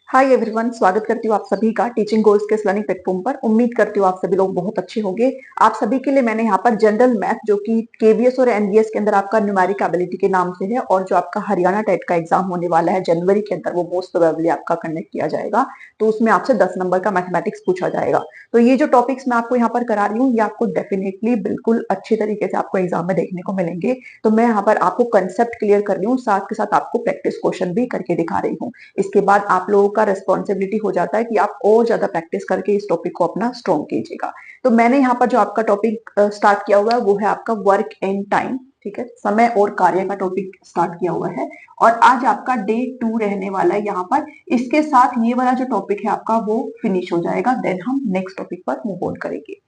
Hi everyone, स्वागत करती हूँ आप सभी का टीचिंग गोल्स के लर्निंग प्लेटफॉर्म पर। उम्मीद करती हूँ आप सभी लोग बहुत अच्छे होंगे। आप सभी के लिए मैंने यहाँ पर जनरल मैथ जो कि केवीएस और एनवीएस के अंदर आपका न्यूमेरिक एबिलिटी के नाम से है, और जो आपका हरियाणा टेट का एग्जाम होने वाला है जनवरी के अंदर, वो मोस्ट प्रोबेबली आपका कंडक्ट किया जाएगा। तो उसमें आपसे 10 नंबर का मैथमेटिक्स पूछा जाएगा। तो ये जो टॉपिक्स मैं आपको यहाँ पर करा रही हूँ, ये आपको डेफिनेटली बिल्कुल अच्छी तरीके से आपको एग्जाम में देखने को मिलेंगे। तो मैं यहाँ पर आपको कंसेप्ट क्लियर कर रही हूँ, साथ के साथ आपको प्रैक्टिस क्वेश्चन भी करके दिखा रही हूँ। इसके बाद आप लोगों का रिस्पॉन्सिबिलिटी हो जाता है कि आप और ज्यादा प्रैक्टिस करके इस टॉपिक को अपना स्ट्रॉन्ग कीजिएगा। तो मैंने यहाँ पर जो आपका टॉपिक स्टार्ट किया हुआ है वो है आपका वर्क एंड टाइम। ठीक है, समय और कार्य का टॉपिक स्टार्ट किया हुआ है, और आज आपका डे 2 रहने वाला है यहाँ पर। इसके साथ ये वाला जो टॉपिक है आपका वो फिनिश हो जाएगा, देन हम नेक्स्ट टॉपिक पर मूव ऑन करेंगे।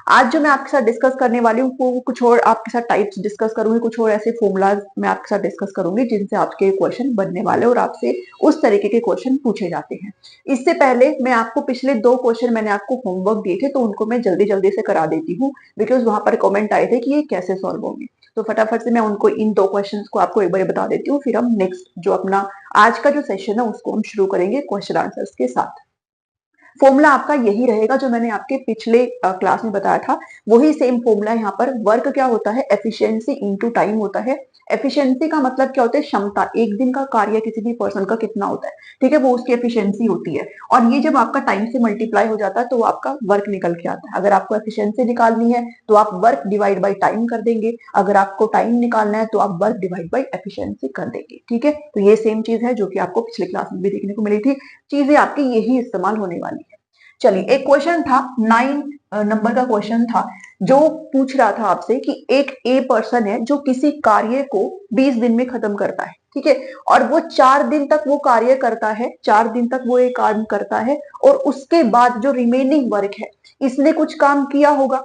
आज जो मैं आपके साथ डिस्कस करने वाली हूँ वो कुछ और आपके साथ टाइप्स डिस्कस करूंगी, कुछ और ऐसे फॉर्मूलाज मैं आपके साथ डिस्कस करूंगी जिनसे आपके क्वेश्चन बनने वाले और आपसे उस तरीके के क्वेश्चन पूछे जाते हैं। इससे पहले मैं आपको पिछले 2 क्वेश्चन मैंने आपको होमवर्क दिए थे, तो उनको मैं जल्दी जल्दी से करा देती हूँ, बिकॉज वहां पर कमेंट आए थे कि ये कैसे सॉल्व होंगे। तो फटाफट से मैं उनको इन 2 क्वेश्चन को आपको एक बार बता देती हूँ, फिर हम नेक्स्ट जो अपना आज का जो सेशन है उसको हम शुरू करेंगे क्वेश्चन आंसर्स के साथ। फॉर्मूला आपका यही रहेगा जो मैंने आपके पिछले क्लास में बताया था, वही सेम फॉर्मूला यहाँ पर। वर्क क्या होता है? एफिशिएंसी इनटू टाइम होता है। एफिशिएंसी का मतलब क्या होता है? क्षमता, एक दिन का कार्य किसी भी पर्सन का कितना होता है, ठीक है, वो उसकी एफिशिएंसी होती है। और ये जब आपका टाइम से मल्टीप्लाई हो जाता है तो आपका वर्क निकल के आता है। अगर आपको एफिशिएंसी निकालनी है तो आप वर्क डिवाइड बाई टाइम कर देंगे, अगर आपको टाइम निकालना है तो आप वर्क डिवाइड बाई एफिशिएंसी कर देंगे। ठीक है, तो ये सेम चीज है जो कि आपको पिछले क्लास में भी देखने को मिली थी। चीजें आपकी यही इस्तेमाल होने वाली है। चलिए, एक क्वेश्चन था 9 नंबर का क्वेश्चन था, जो पूछ रहा था आपसे कि एक ए पर्सन है जो किसी कार्य को 20 दिन में खत्म करता है, ठीक है, और वो 4 दिन तक वो कार्य करता है, 4 दिन तक वो एक काम करता है, और उसके बाद जो रिमेनिंग वर्क है, इसने कुछ काम किया होगा,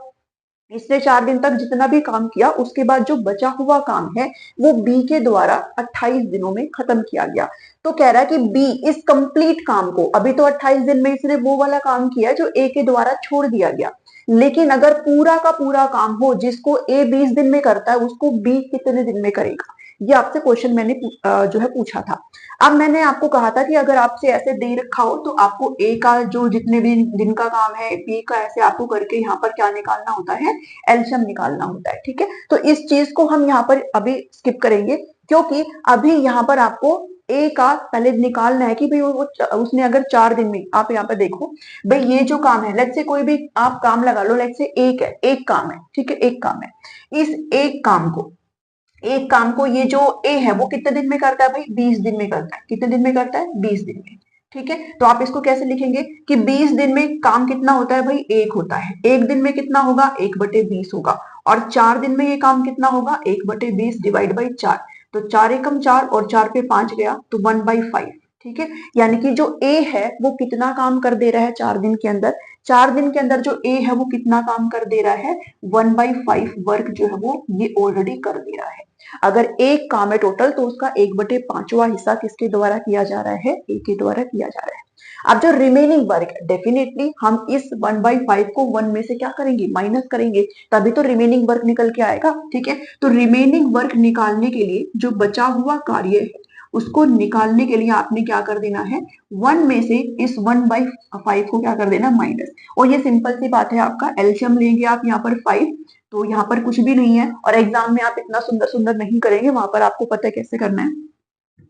इसने 4 दिन तक जितना भी काम किया, उसके बाद जो बचा हुआ काम है वो बी के द्वारा 28 दिनों में खत्म किया गया। तो कह रहा है कि बी इस कंप्लीट काम को, अभी तो 28 दिन में इसने वो वाला काम किया जो ए के द्वारा छोड़ दिया गया, लेकिन अगर पूरा का पूरा काम हो जिसको ए 20 दिन में करता है, उसको बी कितने दिन में करेगा? ये आपसे क्वेश्चन मैंने जो है पूछा था। अब मैंने आपको कहा था कि अगर आपसे ऐसे दे रखा हो तो आपको ए का जो जितने भी दिन का काम है, बी का ऐसे आपको करके यहाँ पर क्या निकालना होता है? एलसीएम निकालना होता है। ठीक है, तो इस चीज को हम यहाँ पर अभी स्किप करेंगे, क्योंकि अभी यहाँ पर आपको ए का पहले निकालना है कि भाई वो उसने अगर 4 दिन में, आप यहाँ पर देखो भाई, ये जो काम है, लेट्स से कोई भी आप काम लगा लो, लेट्स से एक है, एक काम है, ठीक है, एक काम है। इस एक काम को ये जो ए है वो कितने दिन में करता है भाई? 20 दिन में करता है। कितने दिन में करता है? 20 दिन में। ठीक है, तो आप इसको कैसे लिखेंगे कि 20 दिन में काम कितना होता है भाई? एक होता है। एक दिन में कितना होगा? 1/20 होगा। और 4 दिन में ये काम कितना होगा? 1/20 डिवाइड बाई 4। तो 4 एकम 4 और 4 पे 5 गया तो 1/5। ठीक है, यानी कि जो ए है वो कितना काम कर दे रहा है 4 दिन के अंदर? 4 दिन के अंदर जो ए है वो कितना काम कर दे रहा है? 1/5 वर्क जो है वो ये ऑलरेडी कर दे रहा है। अगर एक काम है टोटल, तो उसका 1/5वां हिस्सा किसके द्वारा किया जा रहा है? ए के द्वारा किया जा रहा है। अब जो रिमेनिंग वर्क है, डेफिनेटली हम इस 1/5 को 1 में से क्या करेंगे? माइनस करेंगे, तभी तो रिमेनिंग वर्क निकल के आएगा। ठीक है, तो रिमेनिंग वर्क निकालने के लिए जो बचा हुआ कार्य है उसको निकालने के लिए आपने क्या कर देना है? 1 में से इस 1/5 को क्या कर देना? माइनस। और ये सिंपल सी बात है, आपका एलसीएम लेंगे आप यहाँ पर 5, तो यहाँ पर कुछ भी नहीं है, और एग्जाम में आप इतना सुंदर सुंदर नहीं करेंगे, वहां पर आपको पता है कैसे करना है।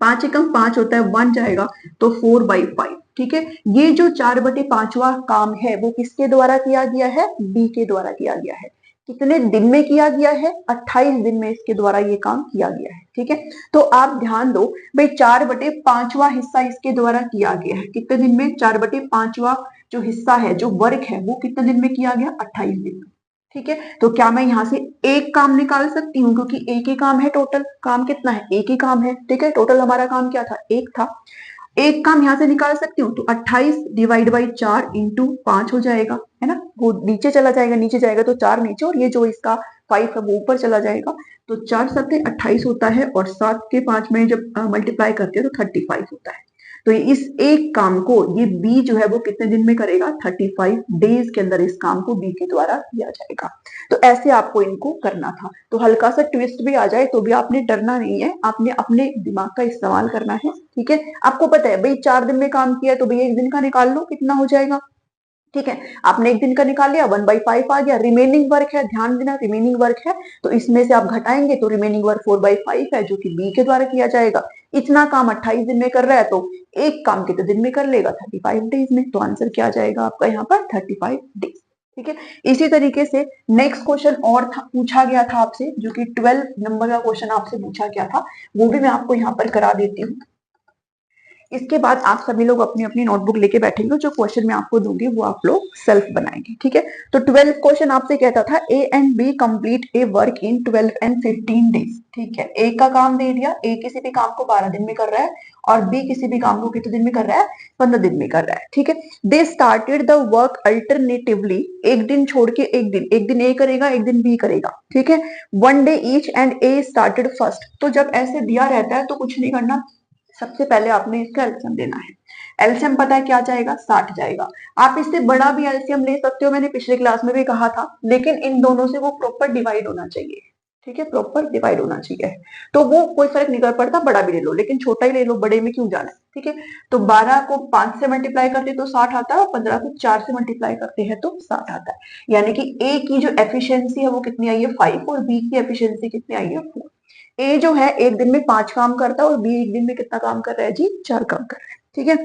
5 एकम 5 होता है, 1 जाएगा तो 4/5। ठीक है, ये जो 4/5वां काम है वो किसके द्वारा किया गया है? बी के द्वारा किया गया है। कितने दिन में किया गया है? 28 दिन में इसके द्वारा ये काम किया गया है। ठीक है, तो आप ध्यान दो भाई, 4/5वां हिस्सा इसके द्वारा किया गया है। कितने दिन में? 4/5वां जो हिस्सा है, जो वर्क है, वो कितने दिन में किया गया? 28 दिन में। ठीक है, तो क्या मैं यहाँ से एक काम निकाल सकती हूँ? क्योंकि एक ही काम है, टोटल काम कितना है? एक ही काम है। ठीक है, टोटल हमारा काम क्या था? एक था। एक काम यहाँ से निकाल सकती हूँ, तो 28 डिवाइड बाई 4 इंटू 5 हो जाएगा, है ना, वो नीचे चला जाएगा, नीचे जाएगा तो 4 नीचे, और ये जो इसका 5 है वो ऊपर चला जाएगा। तो 4 7 28 होता है, और 7 के 5 में जब मल्टीप्लाई करते हैं तो 35 होता है। तो इस एक काम को ये बी जो है वो कितने दिन में करेगा, 35 डेज के अंदर इस काम को बी के द्वारा किया जाएगा। तो ऐसे आपको इनको करना था। तो हल्का सा ट्विस्ट भी आ जाए तो भी आपने डरना नहीं है, आपने अपने दिमाग का इस्तेमाल करना है, ठीक है। आपको पता है भाई 4 दिन में काम किया तो भाई एक दिन का निकाल लो कितना हो जाएगा, ठीक है। आपने एक दिन का निकाल लिया, 1/5 आ गया। रिमेनिंग वर्क है, ध्यान देना रिमेनिंग वर्क है, तो इसमें से आप घटाएंगे तो रिमेनिंग वर्क 4/5 है जो कि बी के द्वारा किया जाएगा। इतना काम 28 दिन में कर रहा है तो एक काम कितने दिन में कर लेगा, 35 डेज में। तो आंसर क्या आ जाएगा आपका यहाँ पर 35 डेज, ठीक है। इसी तरीके से नेक्स्ट क्वेश्चन और पूछा गया था आपसे, जो कि 12 नंबर का क्वेश्चन आपसे पूछा गया था, वो भी मैं आपको यहाँ पर करा देती हूँ। इसके बाद आप सभी लोग अपनी अपनी नोटबुक लेके बैठेंगे, जो क्वेश्चन मैं आपको दूंगी वो आप लोग सेल्फ बनाएंगे, ठीक है। तो 12 क्वेश्चन आपसे कहता था a and b complete a work in 12 and 15 days, ठीक है। ए का काम दे दिया, ए किसी भी काम को 12 दिन में कर रहा है और बी किसी भी काम को कितने दिन में कर रहा है, 15 दिन में कर रहा है, ठीक है। They started the work alternatively, एक दिन छोड़ के एक दिन ए करेगा एक दिन बी करेगा, ठीक है। One day each and A started first. तो जब ऐसे दिया रहता है तो कुछ नहीं करना, सबसे पहले आपने इसका एलसीएम देना है। एलसीएम पता है क्या जाएगा, 60 जाएगा। आप इससे बड़ा भी एलसीएम ले सकते हो, मैंने पिछले क्लास में भी कहा था, लेकिन इन दोनों से वो प्रॉपर डिवाइड होना चाहिए, ठीक है, प्रॉपर डिवाइड होना चाहिए। तो वो कोई फर्क नहीं पड़ता, बड़ा भी ले लो, लेकिन छोटा ही ले लो, बड़े में क्यों जाना है, ठीक है। तो 12 को 5 से मल्टीप्लाई करते तो 60 आता है और 15 को 4 से मल्टीप्लाई करते हैं तो 60 आता है। यानी कि ए की जो एफिशिएंसी है वो कितनी आई है, 5, और बी की एफिशिएंसी कितनी आई है, 4। ए जो है एक दिन में 5 काम करता है और बी एक दिन में कितना काम कर रहा है जी, 4 काम कर रहा है, ठीक है।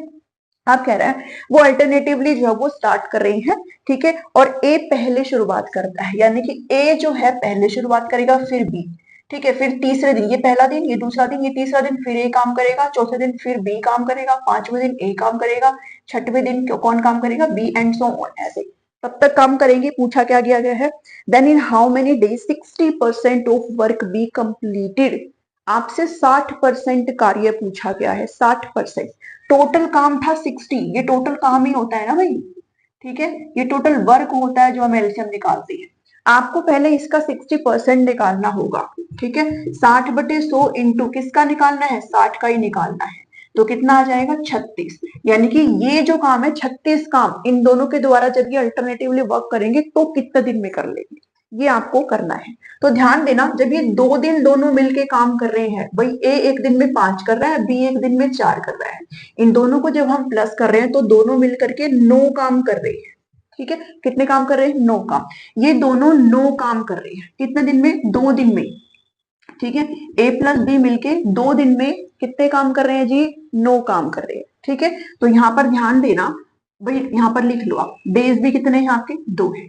आप कह रहे हैं वो अल्टरनेटिवली जो है वो स्टार्ट कर रही है, ठीक है, और ए पहले शुरुआत करता है, यानी कि ए जो है पहले शुरुआत करेगा फिर बी, ठीक है। फिर तीसरे दिन, ये पहला दिन, ये दूसरा दिन, ये तीसरा दिन, फिर ए काम करेगा, चौथे दिन फिर बी काम करेगा, पांचवें दिन ए काम करेगा, छठवें दिन कौन काम करेगा, बी, एंड सो ऑन, ऐसे तब तक काम करेंगे। पूछा क्या गया है, then in how many days 60% of work b completed. आपसे 60% कार्य पूछा गया है, 60%। टोटल काम था 60, ये टोटल काम ही होता है ना भाई, ठीक है, ये टोटल वर्क होता है जो हम एलसीएम निकालते हैं। आपको पहले इसका 60% निकालना होगा, ठीक है। 60/100 इंटू किसका निकालना है, 60 का ही निकालना है, तो कितना आ जाएगा, 36। यानी कि ये जो काम है 36 काम इन दोनों के द्वारा जब ये अल्टरनेटिवली वर्क करेंगे तो कितने दिन में कर लेंगे, ये आपको करना है। तो ध्यान देना, जब ये 2 दिन दोनों मिलके काम कर रहे हैं, भाई ए एक दिन में 5 कर रहा है, बी एक दिन में 4 कर रहा है, इन दोनों को जब हम प्लस कर रहे हैं तो दोनों मिलकर के 9 काम कर रहे हैं, ठीक है। कितने काम कर रहे हैं, 9 काम। ये दोनों 9 काम कर रहे हैं कितने दिन में, 2 दिन में, ठीक है। ए प्लस बी मिलके 2 दिन में कितने काम कर रहे हैं जी, 9 काम कर रहे हैं, ठीक है। तो यहाँ पर ध्यान देना भाई, यहाँ पर लिख लो आप, डेज भी कितने हैं आपके, 2 है।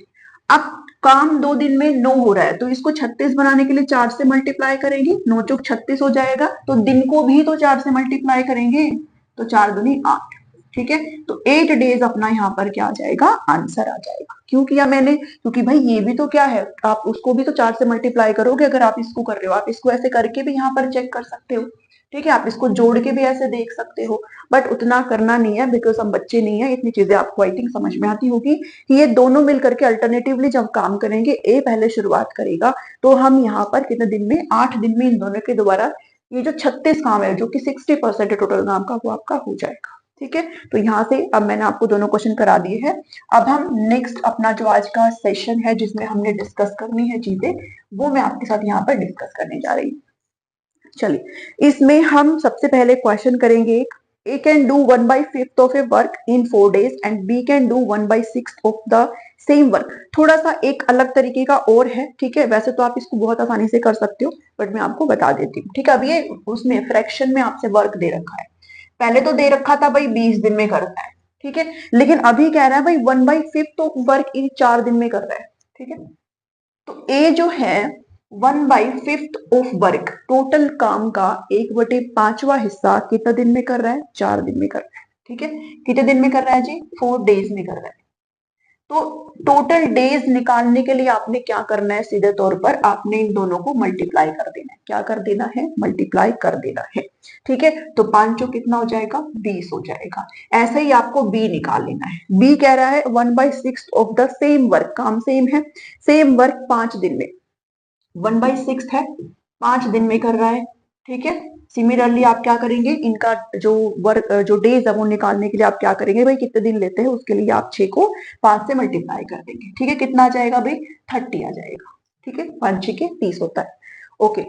अब काम 2 दिन में 9 हो रहा है तो इसको 36 बनाने के लिए 4 से मल्टीप्लाई करेंगे, 9 चौक 36 हो जाएगा। तो दिन को भी तो 4 से मल्टीप्लाई करेंगे, तो 4 दूनी 8, ठीक है। तो 8 डेज अपना यहाँ पर क्या आ जाएगा, आंसर आ जाएगा। क्यों किया मैंने, क्योंकि भाई ये भी तो क्या है, आप उसको भी तो 4 से मल्टीप्लाई करोगे अगर आप इसको कर रहे हो। आप इसको ऐसे करके भी यहाँ पर चेक कर सकते हो, ठीक है। आप इसको जोड़ के भी ऐसे देख सकते हो, बट उतना करना नहीं है बिकॉज हम बच्चे नहीं है। इतनी चीजें आपको आई थिंक समझ में आती होगी कि ये दोनों मिलकर के अल्टरनेटिवली जब काम करेंगे, ए पहले शुरुआत करेगा, तो हम यहाँ पर कितने दिन में, 8 दिन में इन दोनों के द्वारा ये जो 36 काम है जो कि 60% है टोटल काम का, वो आपका हो जाएगा, ठीक है। तो यहाँ से अब मैंने आपको दोनों क्वेश्चन करा दिए हैं। अब हम नेक्स्ट अपना जो आज का सेशन है जिसमें हमने डिस्कस करनी है चीजें, वो मैं आपके साथ यहाँ पर डिस्कस करने जा रही हूँ। चलिए, इसमें हम सबसे पहले क्वेश्चन करेंगे, A can do 1/5 of a work in 4 days and B can do 1/6 of the same work। थोड़ा सा एक अलग तरीके का और है, ठीक है। वैसे तो आप इसको बहुत आसानी से कर सकते हो, बट मैं आपको बता देती हूँ, ठीक है। अब ये उसमें फ्रैक्शन में आपसे वर्क दे रखा है, पहले तो दे रखा था भाई 20 दिन में करता है, ठीक है, लेकिन अभी कह रहा है भाई 1/5 ऑफ वर्क इन 4 दिन में कर रहा है, ठीक है। तो ए जो है 1/5 ऑफ वर्क, टोटल काम का 1/5वां हिस्सा कितने दिन में कर रहा है, 4 दिन में कर रहा है, ठीक है। कितने दिन में कर रहा है जी, 4 डेज में कर रहा है। तो टोटल डेज निकालने के लिए आपने क्या करना है, सीधे तौर पर आपने इन दोनों को मल्टीप्लाई कर देना है। क्या कर देना है, मल्टीप्लाई कर देना है, ठीक है। तो 5 कितना हो जाएगा, 20 हो जाएगा। ऐसे ही आपको बी निकाल लेना है। बी कह रहा है 1/6 ऑफ द सेम वर्क, काम सेम है, सेम वर्क 5 दिन में, 1/6 है, 5 दिन में कर रहा है, ठीक है। सिमिलरली आप क्या करेंगे, इनका जो वर्क जो डेज है वो निकालने के लिए आप क्या करेंगे भाई, कितने दिन लेते हैं उसके लिए आप 6 को 5 से मल्टीप्लाई कर देंगे। ठीक है, कितना आ जाएगा भाई, 30 आ जाएगा। ठीक है, 5 6 के 30 होता है। ओके,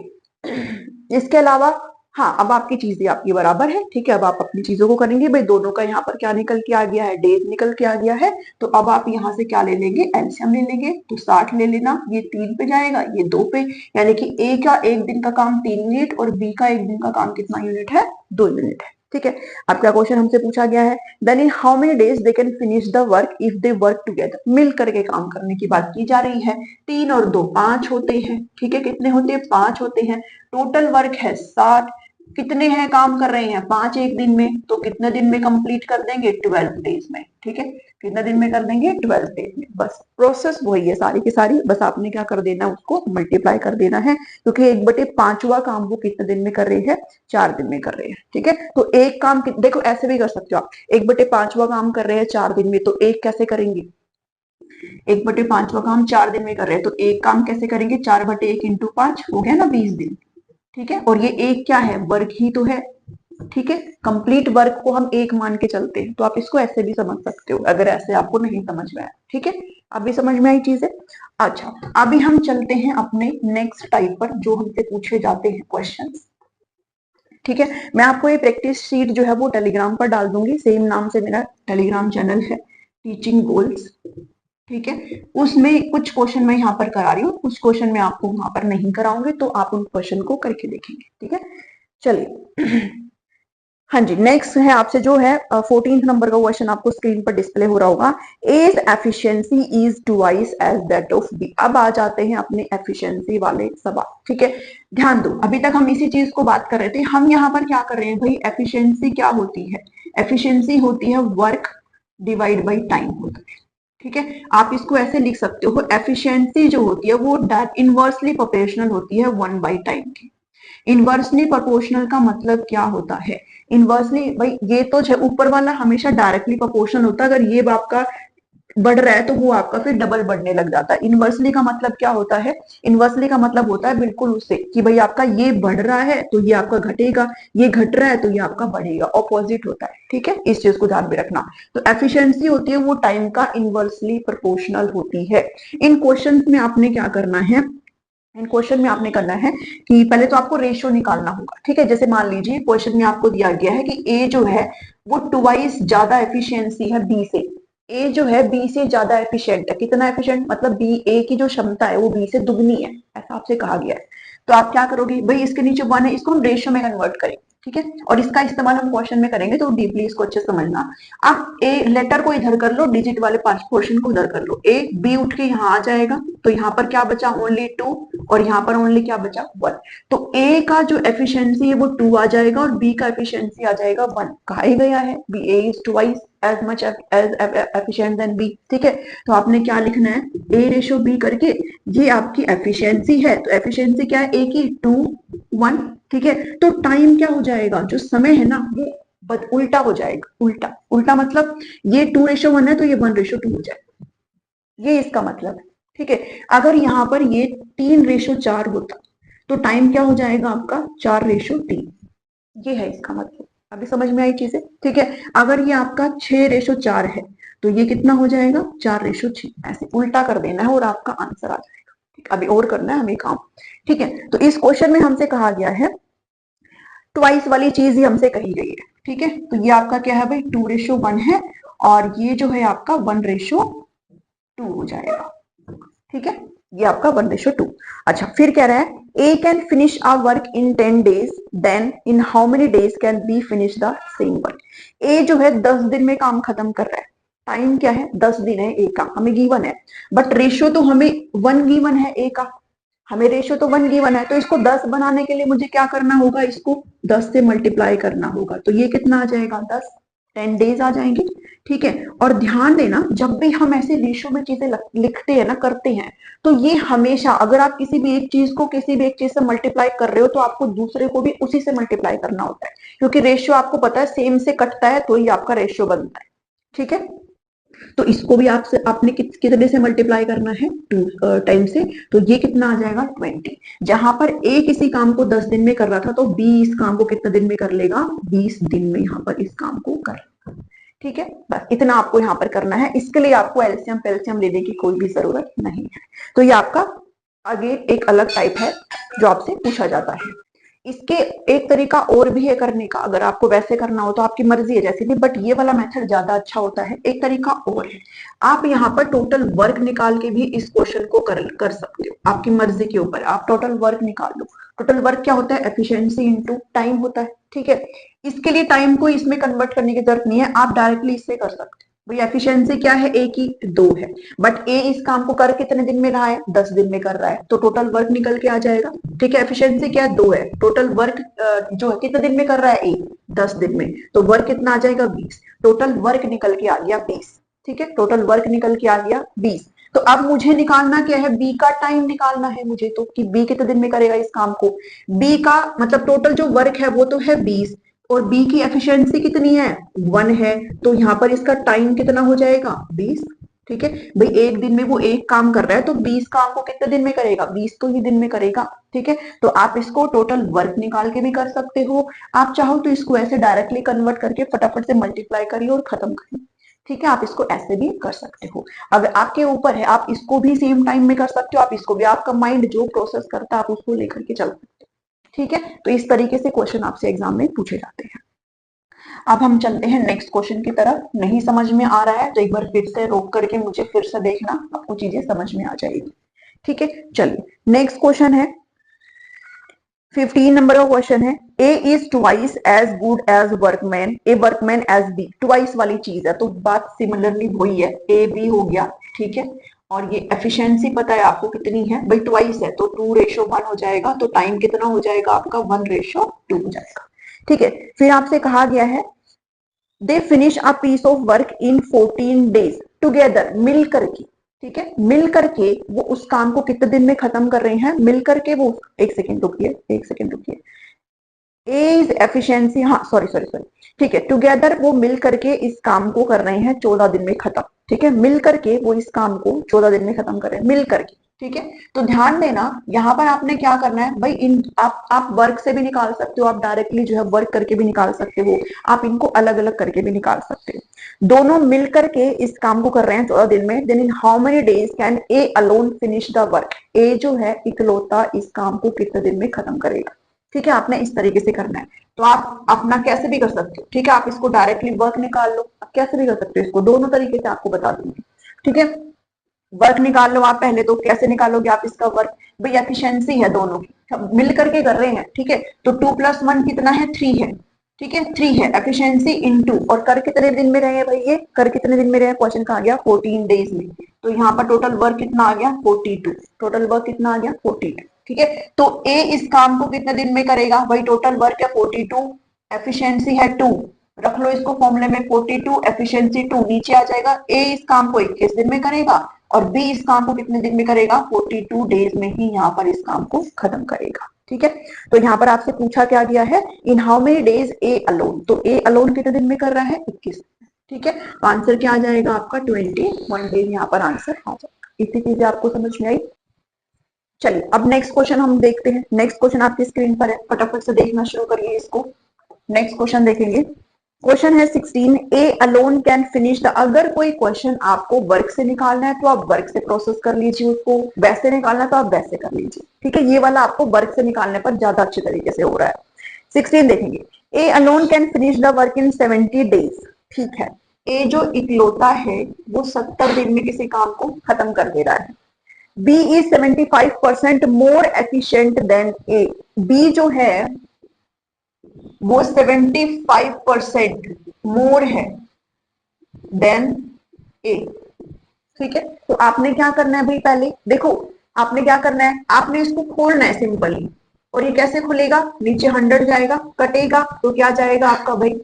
इसके अलावा हाँ, अब आपकी चीजें आपकी बराबर है। ठीक है, अब आप अपनी चीजों को करेंगे भाई, दोनों का यहाँ पर क्या निकल के आ गया है, डेज निकल के आ गया है। तो अब आप यहाँ से क्या ले लेंगे, एलसीएम ले लेंगे। तो 60 ले लेना, ये 3 पे जाएगा, ये 2 पे, यानी कि ए का एक दिन का काम 3 यूनिट और बी का एक दिन का काम कितना यूनिट है, 2 यूनिट है। ठीक है, आपका क्वेश्चन हमसे पूछा गया है, then in how many days they can finish the work if they work together. मिल करके काम करने की बात की जा रही है। 3 और 2 5 होते हैं। ठीक है, कितने होते हैं, 5 होते हैं। टोटल वर्क है 60। कितने हैं काम कर रहे हैं, 5 एक दिन में, तो कितने दिन में कंप्लीट कर देंगे, 12 डेज में। ठीक है, कितने दिन में कर देंगे, 12 डेज में। बस प्रोसेस वही है सारी की सारी, बस आपने क्या कर देना, उसको मल्टीप्लाई कर देना है, क्योंकि 1/5वां काम वो कितने दिन में कर रहे हैं, 4 दिन में कर रहे हैं। ठीक है, तो एक काम देखो ऐसे भी कर सकते हो आप, 1/5वां काम कर रहे हैं 4 दिन में, तो एक कैसे करेंगे, 1/5वां काम 4 दिन में कर रहे हैं, तो एक काम कैसे करेंगे, 4/1 इंटू 5 हो गया ना 20 दिन। ठीक है, और ये एक क्या है, वर्क ही तो है। ठीक है, कंप्लीट वर्क को हम एक मान के चलते हैं, तो आप इसको ऐसे भी समझ सकते हो अगर ऐसे आपको नहीं समझ में आया। ठीक है, अभी समझ में आई चीजें। अच्छा, अभी हम चलते हैं अपने नेक्स्ट टाइप पर, जो हमसे पूछे जाते हैं क्वेश्चंस। ठीक है, मैं आपको ये प्रैक्टिस शीट जो है वो टेलीग्राम पर डाल दूंगी, सेम नाम से मेरा टेलीग्राम चैनल है, टीचिंग गोल्स। ठीक है, उसमें कुछ क्वेश्चन मैं यहाँ पर करा रही हूँ, कुछ क्वेश्चन मैं आपको वहां पर नहीं कराऊंगी, तो आप उन क्वेश्चन को करके देखेंगे। ठीक है, चलिए हाँ जी, नेक्स्ट है आपसे जो है 14th नंबर का क्वेश्चन आपको स्क्रीन पर डिस्प्ले हो रहा होगा। As efficiency is twice as that of b. अब आ जाते हैं अपने एफिशिएंसी वाले सवाल। ठीक है, ध्यान दो, अभी तक हम इसी चीज को बात कर रहे थे। हम यहाँ पर क्या कर रहे हैं भाई, एफिशिएंसी क्या होती है, एफिशिएंसी होती है वर्क डिवाइड बाई टाइम होता है। ठीक है, आप इसको ऐसे लिख सकते हो, एफिशिएंसी जो होती है वो इनवर्सली प्रोपोर्शनल होती है 1/टाइम की। इनवर्सली प्रोपोर्शनल का मतलब क्या होता है, इनवर्सली भाई ये तो ऊपर वाला हमेशा डायरेक्टली प्रोपोर्शनल होता है, अगर ये आपका बढ़ रहा है तो वो आपका फिर डबल बढ़ने लग जाता है। इनवर्सली का मतलब क्या होता है, इनवर्सली का मतलब होता है बिल्कुल उससे कि भाई आपका ये बढ़ रहा है तो ये आपका घटेगा, ये घट रहा है तो ये आपका बढ़ेगा, ऑपोजिट होता है। ठीक है, इस चीज को ध्यान में रखना। तो एफिशिएंसी होती है वो टाइम का इनवर्सली प्रोपोर्शनल होती है। इन क्वेश्चंस में आपने क्या करना है, इन क्वेश्चन में आपने करना है कि पहले तो आपको रेशियो निकालना होगा। ठीक है, जैसे मान लीजिए क्वेश्चन में आपको दिया गया है कि ए जो है वो ट्वाइस ज्यादा एफिशिएंसी है बी से। ए जो है बी से ज्यादा एफिशिएंट है, कितना एफिशिएंट मतलब बी, ए की जो क्षमता है वो बी से दुगनी है, ऐसा आपसे कहा गया है। तो आप क्या करोगे भाई, इसके नीचे 1 है, इसको हम रेशियो में कन्वर्ट करेंगे। ठीक है, और इसका इस्तेमाल हम क्वेश्चन में करेंगे, तो डीपली इसको अच्छे समझना। आप ए लेटर को इधर कर लो, डिजिट वाले पोर्शन को उधर कर लो, ए बी उठ के यहाँ आ जाएगा, तो यहाँ पर क्या बचा, ओनली 2, और यहाँ पर ओनली क्या बचा, 1। तो ए का जो एफिशिएंसी है वो 2 आ जाएगा और बी का एफिशिएंसी आ जाएगा 1। कहा ही गया है b a is twice as much as efficient then b. ठीक है, तो आपने क्या लिखना है, ए रेशो बी करके, ये आपकी एफिशिएंसी है, तो एफिशिएंसी क्या है, ए की 2 1। ठीक है, तो टाइम क्या हो जाएगा, जो समय है ना वो उल्टा हो जाएगा, उल्टा उल्टा मतलब ये 2:1 है तो ये 1:2 हो जाएगा, ये इसका मतलब है। ठीक है, अगर यहाँ पर ये 3:4 होता तो टाइम क्या हो जाएगा आपका, 4:3। ये है इसका मतलब। अभी समझ में आई चीजें। ठीक है, अगर ये आपका 6:4 है तो ये कितना हो जाएगा, 4:6। ऐसे उल्टा कर देना है और आपका आंसर आ जाएगा। ठीक, अभी और करना है हमें काम। ठीक है, तो इस क्वेश्चन में हमसे कहा गया है, ट्वाइस वाली चीज ही हमसे कही गई है। ठीक है, तो ये आपका क्या है भाई, 2:1 है, और ये जो है आपका 1:2 हो जाएगा। ठीक है, ये आपका 1:2। अच्छा, फिर कह रहा है A can finish a work in 10 days, then in how many days can B finish the same work. A जो है 10 दिन में काम खत्म कर रहा है, टाइम क्या है, 10 दिन है ए का, हमें गिवन है, बट रेशियो तो हमें 1 गिवन है ए का, हमें रेशियो तो 1 गिवन है, तो इसको 10 बनाने के लिए मुझे क्या करना होगा, इसको 10 से मल्टीप्लाई करना होगा, तो ये कितना आ जाएगा, 10, 10 डेज आ जाएंगे। ठीक है, और ध्यान देना जब भी हम ऐसे रेशियो में चीजें लिखते हैं ना, करते हैं, तो ये हमेशा अगर आप किसी भी एक चीज को किसी भी एक चीज से मल्टीप्लाई कर रहे हो तो आपको दूसरे को भी उसी से मल्टीप्लाई करना होता है, क्योंकि रेशियो आपको पता है सेम से कटता है तो ही आपका रेशियो बनता है। ठीक है, तो इसको भी आपने कितने से मल्टीप्लाई करना है, 2 टाइम से। तो ये कितना आ जाएगा 20। जहां पर ए किसी काम को 10 दिन में कर रहा था तो बी इस काम को कितने दिन में कर लेगा, 20 दिन में यहाँ पर इस काम को कर लेगा। ठीक है, बस इतना आपको यहाँ पर करना है। इसके लिए आपको एलसीएम पेलसीएम लेने की कोई भी जरूरत नहीं है। तो ये आपका आगे एक अलग टाइप है जो आपसे पूछा जाता है। इसके एक तरीका और भी है करने का, अगर आपको वैसे करना हो तो आपकी मर्जी है जैसे भी, बट ये वाला मेथड ज्यादा अच्छा होता है। एक तरीका और है, आप यहाँ पर टोटल वर्क निकाल के भी इस क्वेश्चन को कर सकते हो, आपकी मर्जी के ऊपर। आप टोटल वर्क निकाल लो। टोटल वर्क क्या होता है, एफिशिएंसी इनटू टाइम होता है। ठीक है, इसके लिए टाइम को इसमें कन्वर्ट करने की जरूरत नहीं है, आप डायरेक्टली इससे कर सकते हो। भाई एफिशिएंसी क्या है, ए की 2 है, बट ए इस काम को कर कितने दिन में रहा है, 10 दिन में कर रहा है, तो टोटल वर्क निकल के आ जाएगा। ठीक है, एफिशिएंसी क्या है, 2 है, टोटल वर्क जो है कितने दिन में कर रहा है ए, 10 दिन में, तो वर्क कितना आ जाएगा 20। टोटल वर्क निकल के आ गया 20। ठीक है, टोटल वर्क निकल के आ गया 20। तो अब मुझे निकालना क्या है, बी का टाइम निकालना है मुझे, तो कि बी कितने दिन में करेगा इस काम को। बी का मतलब टोटल जो वर्क है वो तो है 20, और बी की एफिशिएंसी कितनी है, 1 है, तो यहाँ पर इसका टाइम कितना हो जाएगा, 20। ठीक है भाई, एक दिन में वो एक काम कर रहा है तो 20 काम को कितने दिन में करेगा, 20 तो ही दिन में करेगा। ठीक है, तो आप इसको टोटल वर्क निकाल के भी कर सकते हो, आप चाहो तो इसको ऐसे डायरेक्टली कन्वर्ट करके फटाफट से मल्टीप्लाई करिए और खत्म करिए। ठीक है, आप इसको ऐसे भी कर सकते हो, अगर आपके ऊपर है। आप इसको भी सेम टाइम में कर सकते हो, आप इसको भी, आपका माइंड जो प्रोसेस करता है आप उसको लेकर के चल सकते हो। ठीक है, तो इस तरीके से क्वेश्चन आपसे एग्जाम में पूछे जाते हैं। अब हम चलते हैं नेक्स्ट क्वेश्चन की तरफ। नहीं समझ में आ रहा है तो एक बार फिर से रोक करके मुझे फिर से देखना, आपको चीजें समझ में आ जाएगी। ठीक है, चलिए नेक्स्ट क्वेश्चन है, 15 नंबर का क्वेश्चन है, A is twice as good as workman, A workman as B. Twice वाली चीज है तो बात सिमिलरली वही है, ए बी हो गया। ठीक है, और ये एफिशिएंसी पता है आपको कितनी है, भाई ट्वाइस है तो 2:1 हो जाएगा, तो टाइम कितना हो जाएगा आपका, 1:2 हो जाएगा। ठीक है, फिर आपसे कहा गया है they finish a piece of work in 14 days together, मिल करके। ठीक है, मिल करके वो उस काम को कितने दिन में खत्म कर रहे हैं, मिल करके वो, एक सेकेंड रुकिए, एक सेकेंड रुकिए, इज एफिशिएंसी, हाँ सॉरी सॉरी सॉरी, ठीक है, टुगेदर वो मिल करके इस काम को कर रहे हैं 14 दिन में खत्म। ठीक है, मिल करके वो इस काम को 14 दिन में खत्म कर रहे हैं, मिल करके। ठीक है, तो ध्यान देना यहाँ पर आपने क्या करना है भाई, इन आप वर्क से भी निकाल सकते हो, आप डायरेक्टली जो है वर्क करके भी निकाल सकते हो, आप इनको अलग अलग करके भी निकाल सकते हो। दोनों मिल करके इस काम को कर रहे हैं 14 दिन में, then in how many days can A alone finish the work, A जो है इकलौता इस काम को कितने दिन में खत्म करेगा। ठीक है, आपने इस तरीके से करना है, तो आप अपना कैसे भी कर सकते हो। ठीक है, आप इसको डायरेक्टली वर्क निकाल लो, आप कैसे भी कर सकते हो, इसको दोनों तरीके से आपको बता दूंगी। ठीक है, वर्क निकाल लो आप पहले, तो कैसे निकालोगे आप इसका वर्क, भाई एफिशिएंसी है दोनों की, मिल करके कर रहे हैं। ठीक है, तो 2+1 कितना है, 3 है। ठीक है, 3 है एफिशिएंसी इनटू, और कर कितने दिन में रहे भाई, ये कर कितने दिन में रहे, क्वेश्चन कहा गया 14 डेज में, तो यहाँ पर टोटल वर्क कितना आ गया 42, टोटल वर्क कितना आ गया 42। ठीक है, तो ए इस काम को कितने दिन में करेगा, भाई टोटल वर्क है 42, एफिशिएंसी है 2, रख लो इसको फॉर्मूले में, 42 एफिशिएंसी 2 नीचे आ जाएगा। ए इस काम को 21 दिन में करेगा और बी इस काम को कितने दिन में करेगा, 42 डेज में ही यहाँ पर इस काम को खत्म करेगा। ठीक है, तो यहाँ पर आपसे पूछा क्या गया है, in how many days A alone, तो ए अलोन कितने दिन में कर रहा है, 21। ठीक है, तो आंसर क्या आ जाएगा आपका 21 डेज, यहाँ पर आंसर आ जाएगा। इतनी चीजें आपको समझ में आई। चलिए अब नेक्स्ट क्वेश्चन हम देखते हैं। नेक्स्ट क्वेश्चन आपकी स्क्रीन पर है, फटाफट से देखना शुरू करिए इसको। नेक्स्ट क्वेश्चन देखेंगे, क्वेश्चन है 16, A alone can finish the, अगर कोई क्वेश्चन आपको वर्क से निकालना है तो आप वर्क से प्रोसेस कर लीजिए उसको, वैसे निकालना है तो आप वैसे कर लीजिए। ठीक है, ये वाला आपको वर्क से निकालने पर ज्यादा अच्छे तरीके से हो रहा है। 16 देखेंगे, A alone can finish the work in 70 days. ठीक है, ए जो इकलौता है वो 70 दिन में किसी काम को खत्म कर दे रहा है। B is 75% more efficient then A, B जो है वो 75% मोर है देन A। ठीक है, तो आपने क्या करना है भाई, पहले देखो आपने क्या करना है, आपने इसको खोलना है सिंपली, और ये कैसे खुलेगा, नीचे 100 जाएगा, कटेगा तो क्या जाएगा आपका भाई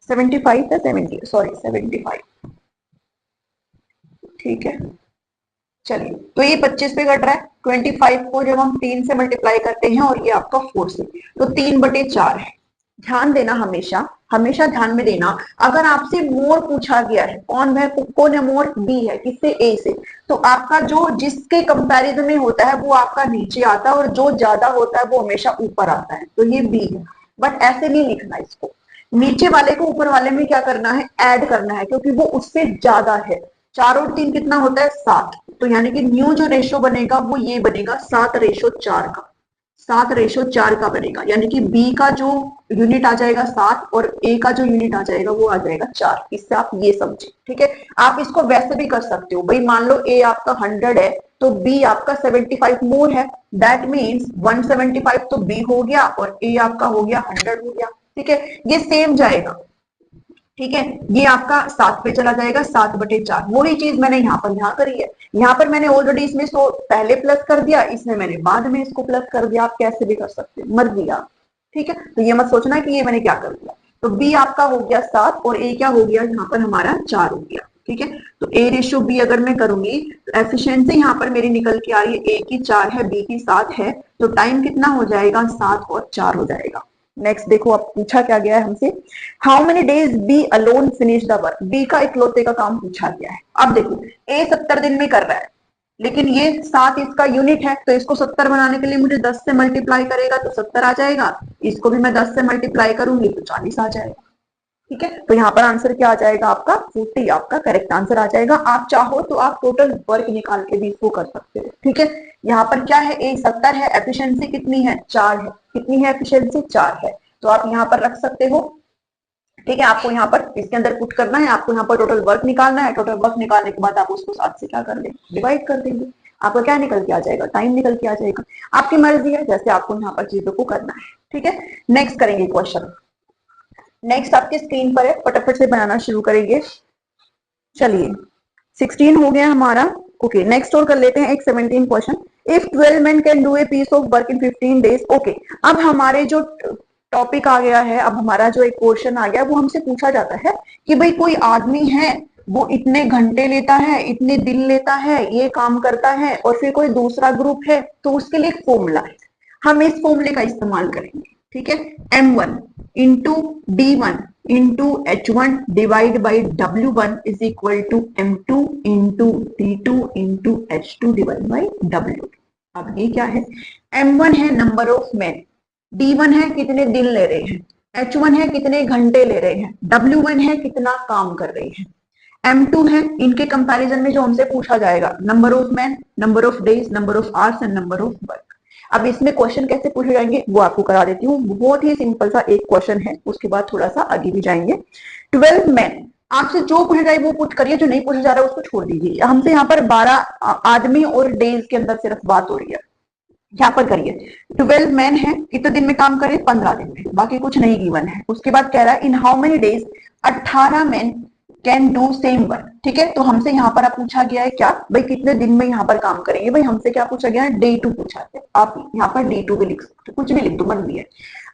75 है, 70 सॉरी 75। ठीक है, चलिए तो ये 25 पे कट रहा है, 25 को जब हम 3 से मल्टीप्लाई करते हैं और ये आपका 4 से, तो 3/4 है। ध्यान देना, हमेशा हमेशा ध्यान में देना, अगर आपसे मोर पूछा गया है, कौन है मोर, बी है, किससे, ए से, तो आपका जो जिसके कंपैरिजन में होता है वो आपका नीचे आता है और जो ज्यादा होता है वो हमेशा ऊपर आता है, तो ये बी है। बट ऐसे नहीं लिखना इसको, नीचे वाले को ऊपर वाले में क्या करना है, ऐड करना है, क्योंकि वो उससे ज्यादा है। 4 और 3 कितना होता है, 7, तो यानी कि न्यू जो रेशो बनेगा वो ये बनेगा 7:4 का, 7:4 का बनेगा, यानी कि बी का जो यूनिट आ जाएगा 7 और ए का जो यूनिट आ जाएगा वो आ जाएगा 4। इससे आप ये समझे, ठीक है। आप इसको वैसे भी कर सकते हो भाई, मान लो ए आपका 100 है तो बी आपका 75 मोर है, दैट मीन्स 175 तो बी हो गया और ए आपका हो गया 100 हो गया, ठीक है। ये सेम जाएगा, ठीक है, ये आपका 7 पे चला जाएगा, 7/4। वही चीज मैंने यहाँ पर यहाँ करी है, यहाँ पर मैंने ऑलरेडी इसमें पहले प्लस कर दिया, इसमें मैंने बाद में इसको प्लस कर दिया, आप कैसे भी कर सकते हो, मर्जी आप, ठीक है। तो ये मत सोचना कि ये मैंने क्या कर दिया। तो बी आपका हो गया 7 और ए क्या हो गया, यहाँ पर हमारा 4 हो गया, ठीक है। तो ए रेशियो बी अगर मैं करूंगी तो एफिशिएंसी यहाँ पर मेरी निकल के आ रही है, ए की 4 है, बी की 7 है, तो टाइम कितना हो जाएगा, 7 और 4 हो जाएगा। नेक्स्ट देखो, अब पूछा क्या गया है हमसे, how many days b alone finish the work, b का इकलौते का काम पूछा गया है। अब देखो, ए 70 दिन में कर रहा है, लेकिन ये 7 इसका यूनिट है, तो इसको 70 बनाने के लिए मुझे 10 से मल्टीप्लाई करेगा तो 70 आ जाएगा, इसको भी मैं 10 से मल्टीप्लाई करूंगी तो 40 आ जाएगा, ठीक है। तो यहाँ पर आंसर क्या आ जाएगा आपका, 40 आपका करेक्ट आंसर आ जाएगा। आप चाहो तो आप टोटल वर्क निकाल के भी इसको कर सकते हो, ठीक है। यहाँ पर क्या है, ए 70 है, एफिशिएंसी कितनी है, 4 है, कितनी है एफिशिएंसी, 4 है, तो आप यहाँ पर रख सकते हो, ठीक है। आपको यहाँ पर इसके अंदर पुट करना है, आपको यहाँ पर टोटल वर्क निकालना है, टोटल वर्क निकालने के बाद आप उसको 7 से क्या कर देंगे, डिवाइड कर देंगे, आपका क्या निकल के आ जाएगा, टाइम निकल के आ जाएगा। आपकी मर्जी है जैसे आपको यहाँ पर चीजों को करना है, ठीक है। नेक्स्ट करेंगे क्वेश्चन, नेक्स्ट आपके स्क्रीन पर है, फटाफट से बनाना शुरू करेंगे। चलिए 16 हो गया हमारा, ओके। नेक्स्ट और कर लेते हैं एक 17 question, if 12 men can do a piece of work in 15 days, okay. अब हमारे जो टॉपिक आ गया है, अब हमारा जो एक क्वेश्चन आ गया, वो हमसे पूछा जाता है कि भाई कोई आदमी है, वो इतने घंटे लेता है, इतने दिन लेता है, ये काम करता है, और फिर कोई दूसरा ग्रुप है, तो उसके लिए एक फॉर्मूला है, हम इस फॉर्मूले का इस्तेमाल करेंगे, ठीक है। M1 into D1 into H1 divide by W1 is equal to M2 into D2 into H2 divide by W। अब ये क्या है, M1 है नंबर ऑफ मैन, D1 है कितने दिन ले रहे हैं, H1 है कितने घंटे ले रहे हैं, W1 है कितना काम कर रहे हैं, M2 है इनके कंपैरिजन में जो हमसे पूछा जाएगा, number of man, number of days, number of hours and number of work. अब इसमें क्वेश्चन कैसे पूछे जाएंगे वो आपको करा देती हूँ, बहुत ही सिंपल सा एक क्वेश्चन है, उसके बाद थोड़ा सा आगे भी जाएंगे। 12 मैन, आपसे जो पूछा जाए वो पुट करिए, जो नहीं पूछा जा रहा है उसको छोड़ दीजिए। हमसे यहाँ पर 12 आदमी और डेज के अंदर सिर्फ बात हो रही है, यहाँ पर करिए। 12 मैन है, कितने दिन में काम करे, 15 दिन में, बाकी कुछ नहीं गिवन है। उसके बाद कह रहा है in how many days 18 man can do same work, ठीक है। तो हमसे यहाँ पर पूछा गया है क्या, भाई कितने दिन में यहाँ पर काम करेंगे, भाई हमसे क्या पूछा गया है, डे टू पूछा है, आप यहाँ पर D2 भी लिख सकते हो, कुछ भी लिख दो, मन भी है।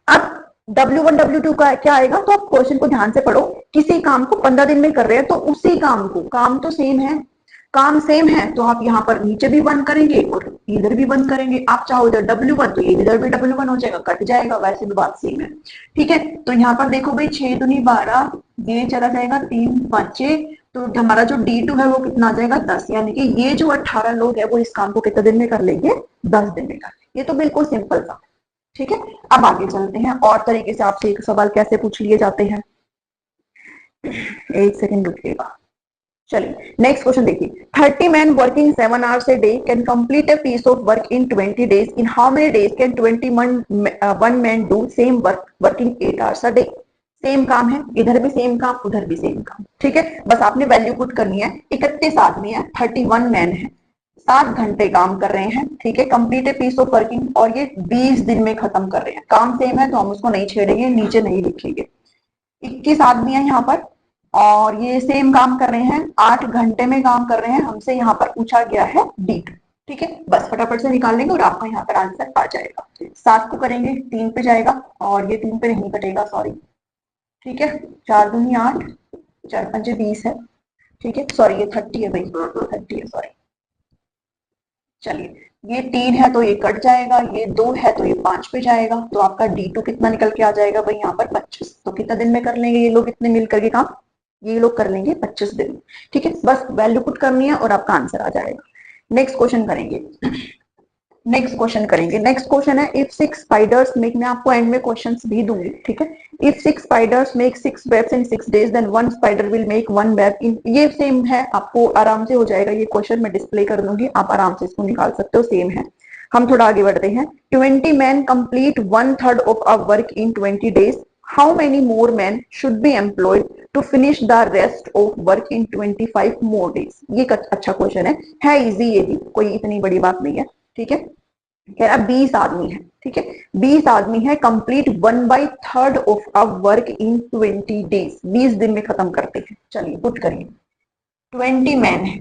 अब W1 W2 का क्या आएगा, तो आप क्वेश्चन को ध्यान से पढ़ो, किसी काम को 15 दिन में कर रहे हैं तो उसी काम को, काम तो सेम है, काम सेम है, तो आप यहाँ पर नीचे भी 1 करेंगे और इधर भी 1 करेंगे। आप चाहो इधर W1 तो इधर भी W1 हो जाएगा, कट जाएगा, वैसे भी बात सेम है, ठीक है। तो यहाँ पर देखो भाई 6 दूनी 12, ये चला जाएगा 3 5 6, तो हमारा जो D2 है वो कितना आ जाएगा, 10, यानी कि ये जो 18 लोग है वो इस काम को कितने दिन में कर लेंगे, 10 दिन में कर लेंगे। ये तो बिल्कुल सिंपल था, ठीक है। अब आगे चलते हैं, और तरीके से आपसे एक सवाल कैसे पूछ लिए जाते हैं, एक सेकंड रुकिएगा। चलिए नेक्स्ट क्वेश्चन देखिए, 30 man working 7 hours a day can complete a piece of work in 20 days, in how many days can 21 man do same work working 8 hours a day. सेम काम है, इधर भी सेम काम, उधर भी सेम काम, ठीक है। बस आपने वैल्यू पुट करनी है, 31 आदमी है, 31 मैन है, 7 घंटे काम कर रहे हैं, ठीक है, complete a piece of working, और ये 20 दिन में खत्म कर रहे हैं। काम सेम है तो हम उसको नहीं छेड़ेंगे, नीचे नहीं लिखेंगे। 21 आदमी है यहाँ पर और ये सेम काम कर रहे हैं, 8 घंटे में काम कर रहे हैं, हमसे यहाँ पर पूछा गया है D2, ठीक है। बस फटाफट से निकाल लेंगे और आपका यहाँ पर आंसर आ जाएगा। 7 को करेंगे 3 पे जाएगा और ये 3 पे नहीं कटेगा, सॉरी, ठीक है। 4 दूनी 8, 4 पंजे 20 है, ठीक है, सॉरी ये 30 है भाई, 30 है, सॉरी। चलिए ये 3 है तो ये कट जाएगा, ये 2 है तो ये 5 पे जाएगा, तो आपका D2 कितना निकल के आ जाएगा भाई यहाँ पर 25। तो कितना दिन में कर लेंगे ये लोग इतने मिल करके काम? ये लोग कर लेंगे 25 दिन। ठीक है, बस वैल्यू पुट करनी है और आपका आंसर आ जाएगा। नेक्स्ट क्वेश्चन करेंगे। नेक्स्ट क्वेश्चन है इफ 6 स्पाइडर्स मेक, मैं आपको एंड में क्वेश्चंस भी दूंगी, ठीक है। If 6 spiders make 6 webs in 6 days then 1 spider will make 1 web in, ये सेम है, आपको आराम से हो जाएगा। ये क्वेश्चन मैं डिस्प्ले कर दूंगी, आप आराम से इसको निकाल सकते हो, सेम है। हम थोड़ा आगे बढ़ते हैं। 20 men complete 1/3 of our work in 20 days. How many more men should be employed to finish the rest of work in 25 more days? ये अच्छा क्वेश्चन है इजी, ये भी कोई इतनी बड़ी बात नहीं है। ठीक है, कह रहा 20 आदमी है, ठीक है, 20 आदमी है, complete 1/3 of a work in 20 days, 20 दिन में खत्म करते हैं। चलिए पुट करिए, 20 मैन है,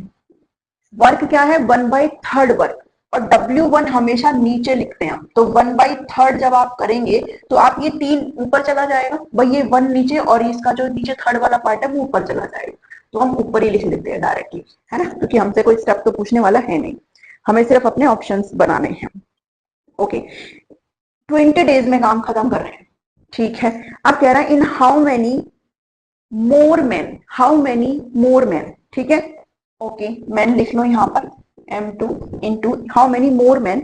वर्क क्या है 1/3 वर्क, और W1 हमेशा नीचे लिखते हैं, तो 1/3 जब आप करेंगे तो आप ये 3 ऊपर चला जाएगा भाई, ये 1 नीचे और इसका जो नीचे थर्ड वाला पार्ट है वो ऊपर चला जाएगा, तो हम ऊपर ही लिख लेते हैं डायरेक्टली, है ना, क्योंकि हमसे कोई स्टेप तो पूछने वाला है नहीं, हमें सिर्फ अपने ऑप्शंस बनाने हैं। ओके, 20 डेज में काम खत्म कर रहे हैं, ठीक है। अब कह रहा है in how many more man, how many more man, ठीक है। ओके, मैन लिख लो यहाँ पर M2 into how many more man,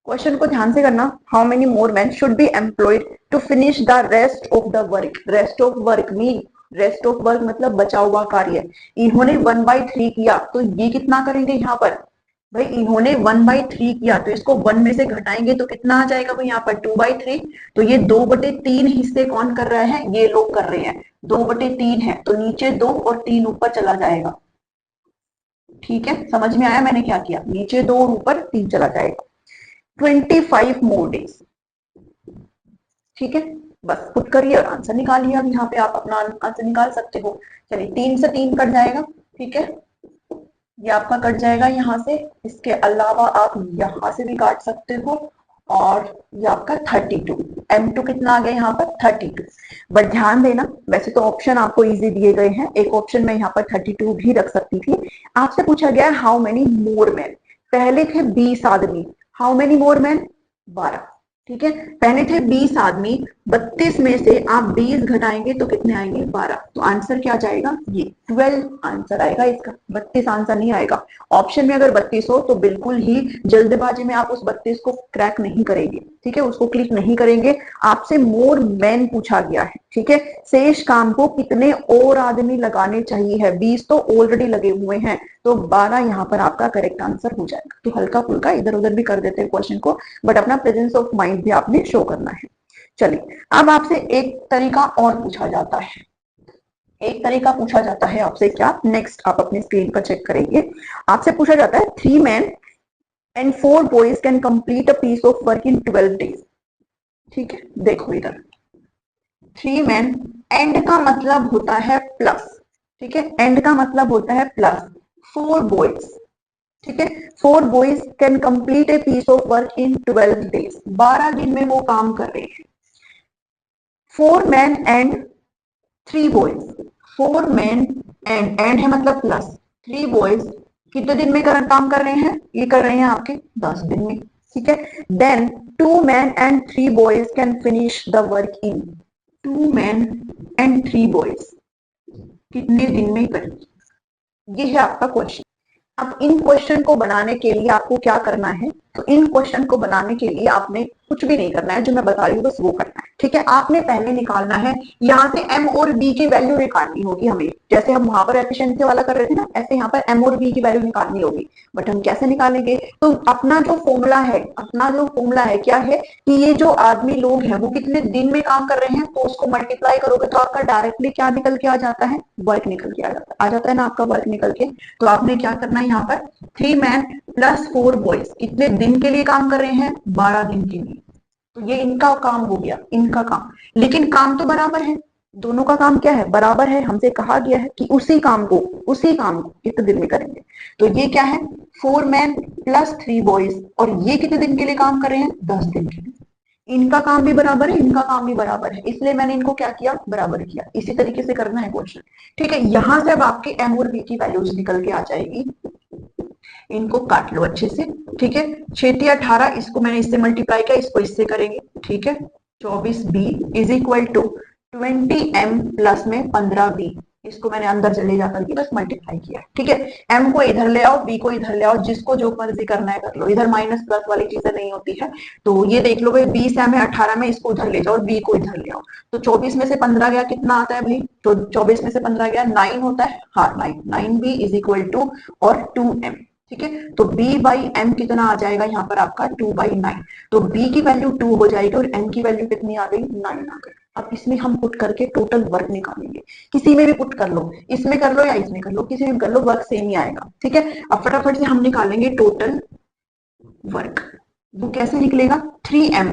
question को ध्यान से करना, how many more man should be employed to finish the rest of the work, rest of work mean, rest of work मतलब बचा हुआ कार्य, इन्होंने 1/3 किया तो ये कितना करेंगे यहाँ पर भाई, इन्होंने 1/3 किया तो इसको 1 में से घटाएंगे तो कितना आ जाएगा भाई यहाँ पर 2/3, तो ये 2/3 हिस्से कौन कर रहा है, ये लोग कर रहे हैं, 2/3 है तो नीचे 2 और 3 ऊपर चला जाएगा। ठीक है, समझ में आया मैंने क्या किया, नीचे 2 और ऊपर 3 चला जाएगा। 25 मोर डेज, ठीक है, बस पुट करिए और आंसर निकालिए। अब यहाँ पे आप अपना आंसर निकाल सकते हो। चलिए 3 से 3 कट जाएगा, ठीक है, ये आपका कट जाएगा यहाँ से, इसके अलावा आप यहाँ से भी काट सकते हो, और ये आपका 32, M2 कितना आ गया यहाँ पर 32। बट ध्यान देना, वैसे तो ऑप्शन आपको इजी दिए गए हैं, एक ऑप्शन में यहाँ पर 32 भी रख सकती थी। आपसे पूछा गया है हाउ मेनी मोर मैन, पहले थे 20 आदमी, हाउ मेनी मोर मैन 12, ठीक है, पहले थे 20 आदमी, 32 में से आप 20 घटाएंगे तो कितने आएंगे 12, तो आंसर क्या जाएगा ये 12 आंसर आएगा इसका, 32 आंसर नहीं आएगा। ऑप्शन में अगर 32 हो तो बिल्कुल ही जल्दबाजी में आप उस 32 को क्रैक नहीं करेंगे, ठीक है, उसको क्लिक नहीं करेंगे। आपसे मोर मैन पूछा गया है, ठीक है, शेष काम को कितने और आदमी लगाने चाहिए है, 20 तो ऑलरेडी लगे हुए हैं, तो 12 यहाँ पर आपका करेक्ट आंसर हो जाएगा। तो हल्का फुल्का इधर उधर भी कर देते हैं क्वेश्चन को, बट अपना प्रेजेंस ऑफ माइंड भी आपने शो करना है। चलिए अब आपसे एक तरीका और पूछा जाता है, एक तरीका पूछा जाता है आपसे, क्या, नेक्स्ट आप अपनी स्क्रीन पर चेक करेंगे, आपसे पूछा जाता है 3 men and 4 boys can complete a piece of work in 12 days, ठीक है, देखो इधर 3 men, एंड का मतलब होता है प्लस, ठीक है, एंड का मतलब होता है प्लस, 4 boys, ठीक है, 4 boys can complete a piece of work in 12 days, 12 दिन में वो काम कर रहे हैं। 4 men and 3 boys, 4 men and है मतलब प्लस, 3 boys कितने दिन में काम कर रहे हैं, ये कर रहे हैं आपके 10 दिन में, ठीक है। Then 2 men and 3 boys can finish the work in, 2 men and 3 boys कितने दिन में करेंगे, ये है आपका क्वेश्चन। अब इन क्वेश्चन को बनाने के लिए आपको क्या करना है, तो इन क्वेश्चन को बनाने के लिए आपने कुछ भी नहीं करना है, जो मैं बता रही हूँ बस वो करना है, ठीक है। आपने पहले निकालना है, यहाँ से M और B की वैल्यू निकालनी होगी हमें, जैसे हम वहां पर एफिशिएंसी वाला कर रहे थे ना, ऐसे यहाँ पर M और B की वैल्यू निकालनी होगी। बट हम कैसे निकालेंगे, तो अपना जो फॉर्मूला है क्या है कि ये जो आदमी लोग हैं वो कितने दिन में काम कर रहे हैं, तो उसको मल्टीप्लाई करोगे तो आपका डायरेक्टली क्या निकल के आ जाता है, वर्क निकल के आ जाता है ना आपका वर्क निकल के। तो आपने क्या करना है यहाँ पर 3 men प्लस 4 boys कितने दिन के लिए काम कर रहे हैं, 12 दिन के लिए, तो ये इनका काम हो गया, इनका काम, लेकिन काम तो बराबर है, दोनों का काम क्या है, बराबर है, हमसे कहा गया है कि उसी काम को कितने दिन में करेंगे, तो ये क्या है 4 men प्लस 3 boys, और ये कितने दिन के लिए काम कर रहे हैं, 10 दिन के लिए, इनका काम भी बराबर है, इनका काम भी बराबर है, इसलिए मैंने इनको क्या किया, बराबर किया। इसी तरीके से करना है क्वेश्चन, ठीक है। यहां से अब आपके M और B की वैल्यूज निकल के आ जाएगी, इनको काट लो अच्छे से, ठीक है। 6×18, इसको मैंने इससे मल्टीप्लाई किया, इसको इससे करेंगे, ठीक है। 24b is equal to 20m plus में 15b, इसको मैंने अंदर चले जाकर के बस मल्टीप्लाई किया, ठीक है। m को इधर ले आओ, b को इधर ले आओ, जिसको जो मर्जी करना है कर लो, इधर माइनस प्लस वाली चीजें नहीं होती है। तो ये देख लो भाई, 20m है 18 में, इसको उधर ले जाओ और b को इधर ले आओ। तो 24 में से 15 गया, कितना आता है भाई? तो 24 में से 15 गया 9 होता है, हाँ 9, 9b इज इक्वल टू और 2m, ठीक है। तो b बाई m कितना आ जाएगा यहाँ पर आपका 2/9, तो b की वैल्यू 2 हो जाएगी और m की वैल्यू कितनी आ गई? 9 आ गई। अब इसमें हम पुट करके टोटल वर्क निकालेंगे, किसी में भी पुट कर लो, इसमें कर लो या इसमें कर लो, किसी में कर लो, वर्क सेम ही आएगा, ठीक है। अब फटाफट से हम निकालेंगे टोटल वर्क। वो कैसे निकलेगा? 3m,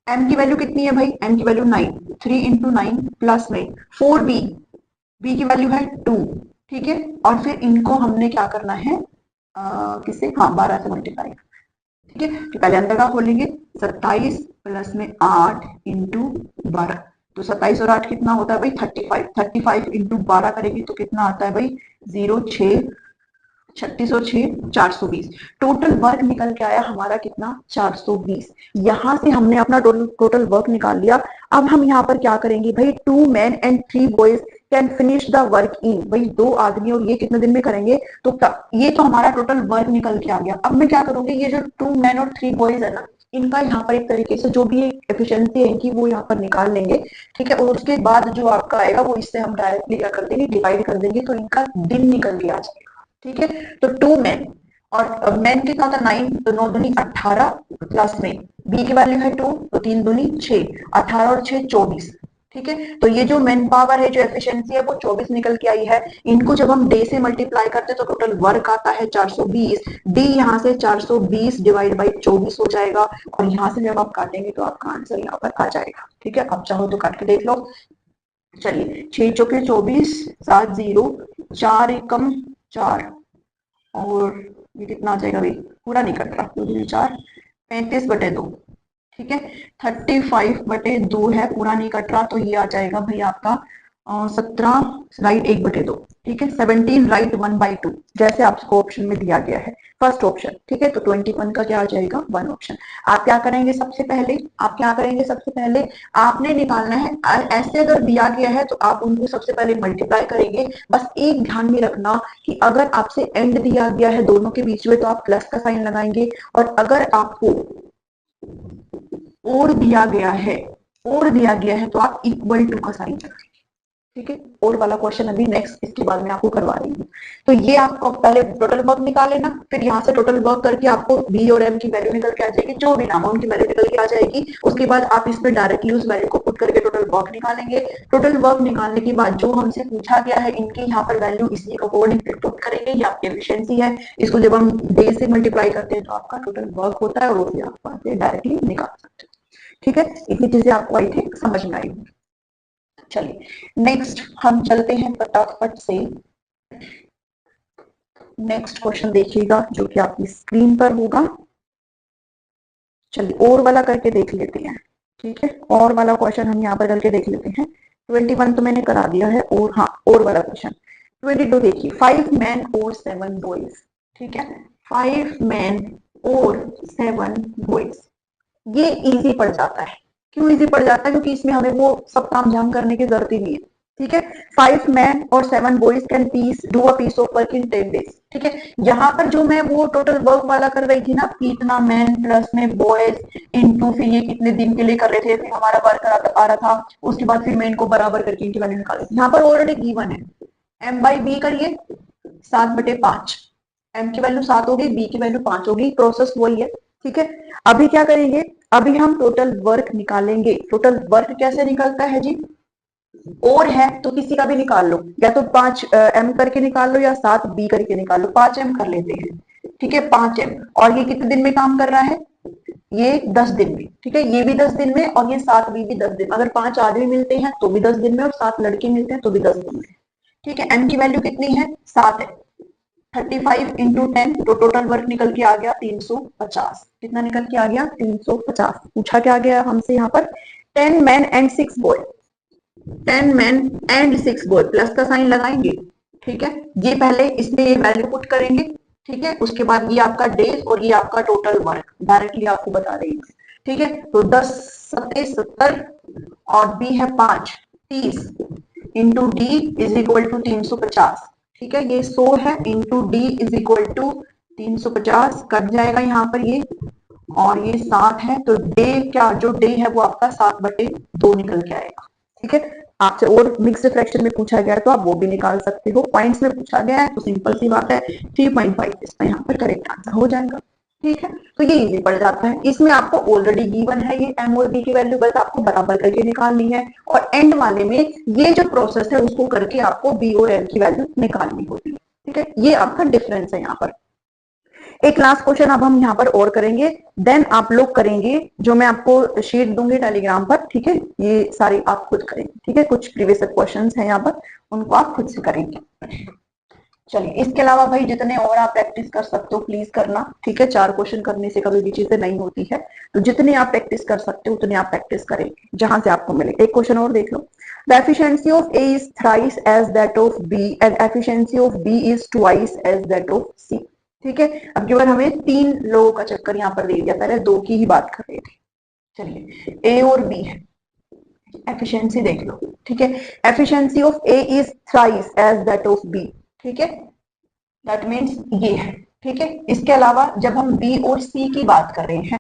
m की वैल्यू कितनी है भाई? m की वैल्यू 9, 3 इंटू 9 प्लस में 4b, b की वैल्यू है 2, ठीक है। और फिर इनको हमने क्या करना है, किससे? हाँ 12 से मल्टीप्लाई, ठीक है। तो पहले अंदर का खोलेंगे, 27 प्लस में 8 इंटू 12, तो 27 और 8 कितना होता है भाई? 35, 35 इंटू 12 करेंगे तो कितना आता है भाई? 0, 6, 36 और 6, 420। टोटल वर्क निकल के आया हमारा कितना? 420। यहां से हमने अपना टोटल वर्क निकाल लिया। अब हम यहाँ पर क्या करेंगे भाई? 2 men and 3 boys can finish the work in, भाई 2 आदमी और ये कितने दिन में करेंगे? तो ये तो हमारा टोटल वर्क निकल के आ गया। अब मैं क्या करूंगी, ये जो 2 men और 3 boys है ना, इनका यहाँ पर एक तरीके से जो भी एफिशिएंसी है इनकी वो यहाँ पर निकाल लेंगे, ठीक है। और उसके बाद जो आपका आएगा वो इससे हम डायरेक्टली क्या कर देंगे? डिवाइड कर देंगे, तो इनका दिन निकल के आ जाएगा, ठीक है। तो 2 men, और मैन कितना होता है? 9, तो 9 दूनी 18 प्लस में बी की वैल्यू है 2, तो 3 दूनी 6, 18 और 6 24, ठीक है। तो ये जो मैन पावर है, जो एफिशिएंसी है, वो 24 निकल के आई है। इनको जब हम डे से मल्टीप्लाई करते हैं तो टोटल वर्क आता है 420, डी यहाँ से 420 डिवाइड बाई 24 हो जाएगा, और यहाँ से जब आप काटेंगे तो आपका आंसर यहाँ पर आ जाएगा, ठीक है। आप चाहो तो काट के देख लो। चलिए 6 चौके 24, 7 0, 4 एकम 4, और ये कितना आ जाएगा भाई? पूरा नहीं कट रहा, 2 4, 35/2, ठीक है। 35/2 है, पूरा नहीं कट रहा, तो ये आ जाएगा भाई आपका 17 राइट 1/2, ठीक है। 17 राइट 1/2, जैसे आपको ऑप्शन में दिया गया है, फर्स्ट ऑप्शन, ठीक है। तो 21 का क्या आ जाएगा? 1 ऑप्शन। आप क्या करेंगे सबसे पहले? आपने निकालना है, ऐसे अगर दिया गया है तो आप उनको सबसे पहले मल्टीप्लाई करेंगे। बस एक ध्यान में रखना कि अगर आपसे एंड दिया गया है दोनों के बीच में तो आप प्लस का साइन लगाएंगे, और अगर आपको और दिया गया है तो आप इक्वल टू का साइन लगाएंगे, ठीक है। और वाला क्वेश्चन अभी नेक्स्ट इसके बाद में आपको करवा रही हूँ। तो ये आपको पहले टोटल वर्क निकाल लेना, फिर यहाँ से टोटल वर्क करके आपको बी और एम की वैल्यू निकल के आ जाएगी, जो भी नाम है उनकी वैल्यू निकल के आ जाएगी। उसके बाद आप इसमें डायरेक्टली उस वैल्यू को पुट करके टोटल वर्क निकालेंगे। टोटल वर्क निकालने के बाद जो हमसे पूछा गया है इनकी यहाँ पर वैल्यू इसी अकॉर्डिंग पुट करेंगे। ये आपकी एफिशिएंसी है, इसको जब हम डे से मल्टीप्लाई करते हैं तो आपका टोटल वर्क होता है, और वो भी आप डायरेक्टली निकाल सकते हैं, ठीक है। इतनी चीजें आपको आई थिंक समझ में आई। चलिए नेक्स्ट हम चलते हैं फटाफट से, नेक्स्ट क्वेश्चन देखिएगा जो कि आपकी स्क्रीन पर होगा। चलिए और वाला करके देख लेते हैं, ठीक है। और वाला क्वेश्चन हम यहाँ पर करके देख लेते हैं। 21 तो मैंने करा दिया है, और हाँ और वाला क्वेश्चन 22 देखिए, 5 men और 7 boys, ठीक है। 5 men और 7 boys, ये इजी पड़ जाता है। क्यों इजी पड़ जाता है? क्योंकि इसमें हमें वो सब काम झाम करने की जरूरत ही नहीं है, ठीक है। 5 men और 7 boys can do a piece of work in 10 days, ठीक है। यहाँ पर जो मैं वो टोटल वर्क वाला कर रही थी ना, कितना मैन प्लस में बॉयज इनटू फिर ये कितने दिन के लिए कर रहे थे, फिर हमारा वर्क आ रहा था, उसके बाद फिर मैं इनको बराबर करके इनकी वैल्यू निकाली। यहाँ पर ऑलरेडी गिवन है, m बाई बी करिए 7/5, m की वैल्यू 7 होगी, b की वैल्यू 5 होगी, प्रोसेस वही है, ठीक है। अभी क्या करेंगे? अभी हम टोटल वर्क निकालेंगे। टोटल वर्क कैसे निकलता है जी? और है तो किसी का भी निकाल लो, या तो 5m करके निकाल लो या 7b करके निकाल लो। 5m कर लेते हैं, ठीक है। 5m, और ये कितने दिन में काम कर रहा है? ये 10 दिन में, ठीक है। ये भी 10 दिन में, और ये 7b भी 10 दिन। अगर 5 आदमी मिलते हैं तो भी 10 दिन में, और 7 लड़के मिलते हैं तो भी 10 दिन में, ठीक है। m की वैल्यू कितनी है? 7 है। 35 इंटू 10, तो टोटल वर्क निकल के आ गया 350। कितना निकल के आ गया? 350। पूछा क्या गया हमसे यहाँ पर? 10 men and 6 boy, 10 men and 6 boy, plus का साइन लगाएंगे, ठीक है। ये पहले इसमें ये वैल्यू पुट करेंगे, ठीक है। उसके बाद ये आपका डेज और ये आपका टोटल वर्क डायरेक्टली आपको बता रही हूँ। ठीक है, तो 10 सत्ते 70 और बी है 5 30 into D is equal to 350। ठीक है, ये 100 है into D is equal to 350 cut जाएगा यहाँ पर ये, और ये 7 है तो डे क्या जो डे है वो आपका 7/2 निकल के आएगा। ठीक है, आपसे और मिक्स्ड फ्रैक्शन में पूछा गया है तो आप वो भी निकाल सकते हो। पॉइंट्स में पूछा गया है तो सिंपल सी बात है 3.5 इसका यहाँ पर करेक्ट आंसर हो जाएगा। ठीक है, तो ये इजी पड़ जाता है। इसमें आपको ऑलरेडी गिवन है ये एम और बी की वैल्यू, बस आपको बराबर करके निकालनी है, और एंड वाले में ये जो प्रोसेस है उसको करके आपको बी और एल की वैल्यू निकालनी होती है। ठीक है, ये आपका डिफरेंस है यहाँ पर। एक लास्ट क्वेश्चन अब हम यहाँ पर और करेंगे, देन आप लोग करेंगे जो मैं आपको शीट दूंगी टेलीग्राम पर। ठीक है, ये सारी आप खुद करेंगे। ठीक है, कुछ प्रीवियस क्वेश्चंस हैं यहाँ पर, उनको आप खुद से करेंगे। चलिए, इसके अलावा भाई जितने और आप प्रैक्टिस कर सकते हो प्लीज करना। ठीक है, 4 क्वेश्चन करने से कभी भी चीजें नहीं होती है, तो जितने आप प्रैक्टिस कर सकते हो उतने आप प्रैक्टिस करेंगे जहां से आपको मिले। एक क्वेश्चन और देख लो, the efficiency of A is thrice as that of B and efficiency of B is twice as that of C. ठीक है, अब केवल हमें 3 लोगों का चक्कर यहाँ पर दे दिया, पहले 2 की ही बात कर रहे थे। चलिए, ए और बी है, एफिशिएंसी देख लो। ठीक है, efficiency of A is thrice as that of B. ठीक है, दैट मीन्स ये है। ठीक है, इसके अलावा जब हम बी और सी की बात कर रहे हैं,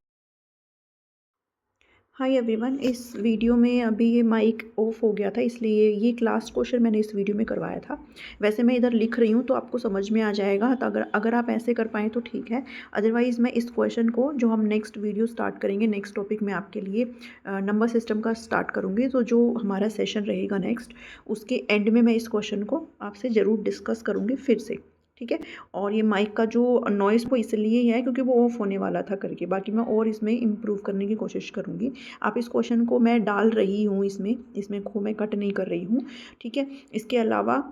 हाय एवरीवन, इस वीडियो में अभी ये माइक ऑफ हो गया था इसलिए ये लास्ट क्वेश्चन मैंने इस वीडियो में करवाया था। वैसे मैं इधर लिख रही हूँ तो आपको समझ में आ जाएगा, तो अगर आप ऐसे कर पाएँ तो ठीक है। अदरवाइज़ मैं इस क्वेश्चन को जो हम नेक्स्ट वीडियो स्टार्ट करेंगे, नेक्स्ट टॉपिक में आपके लिए नंबर सिस्टम का स्टार्ट करूँगी, तो जो हमारा सेशन रहेगा नेक्स्ट, उसके एंड में मैं इस क्वेश्चन को आपसे ज़रूर डिस्कस करूँगी फिर से। ठीक है, और ये माइक का जो नॉइज़ वो इसलिए है क्योंकि वो ऑफ होने वाला था करके, बाकी मैं और इसमें इम्प्रूव करने की कोशिश करूँगी। आप इस क्वेश्चन को मैं डाल रही हूँ इसमें को मैं कट नहीं कर रही हूँ। ठीक है, इसके अलावा